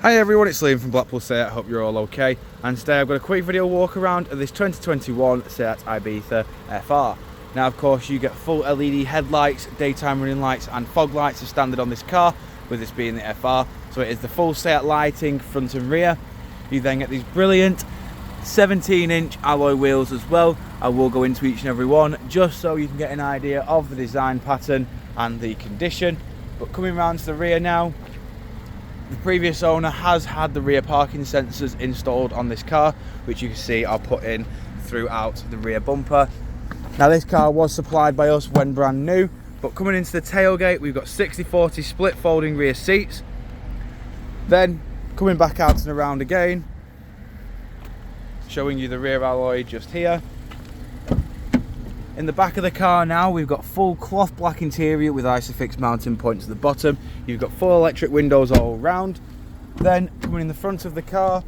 Hi everyone, it's Liam from Blackpool Seat. I hope you're all okay. And today I've got a quick video walk around of this 2021 Seat Ibiza FR. Now of course you get full LED headlights, daytime running lights and fog lights as standard on this car, with this being the FR. So it is the full Seat lighting front and rear. You then get these brilliant 17-inch alloy wheels as well. I will go into each and every one just so you can get an idea of the design pattern and the condition. But coming around to the rear now, the previous owner has had the rear parking sensors installed on this car, which you can see are put in throughout the rear bumper. Now this car was supplied by us when brand new, but coming into the tailgate we've got 60/40 split folding rear seats. Then coming back out and around again, showing you the rear alloy just here. In the back of the car now we've got full cloth black interior with Isofix mounting points at the bottom. You've got full electric windows all round. Then coming in the front of the car,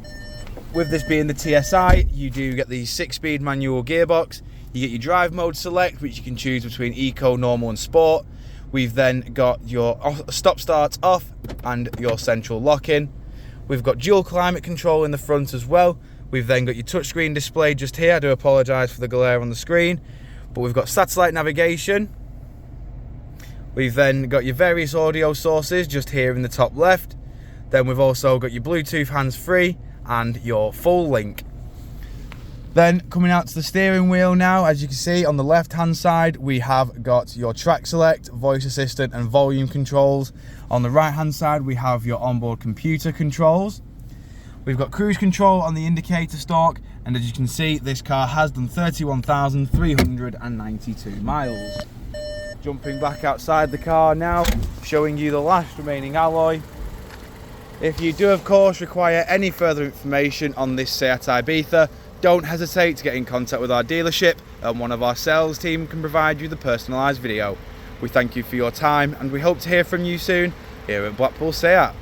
with this being the TSI, you do get the 6-speed manual gearbox. You get your drive mode select, which you can choose between eco, normal and sport. We've then got your stop start off and your central lock-in. We've got dual climate control in the front as well. We've then got your touchscreen display just here. I do apologise for the glare on the screen. But we've got satellite navigation. We've then got your various audio sources just here in the top left. Then we've also got your Bluetooth hands-free and your full link. Then coming out to the steering wheel now, as you can see on the left hand side we have got your track select, voice assistant and volume controls. On the right hand side we have your onboard computer controls. We've got cruise control on the indicator stalk, and as you can see this car has done 31,392 miles. Jumping back outside the car now, showing you the last remaining alloy. If you do of course require any further information on this Seat Ibiza, don't hesitate to get in contact with our dealership and one of our sales team can provide you the personalised video. We thank you for your time and we hope to hear from you soon here at Blackpool Seat.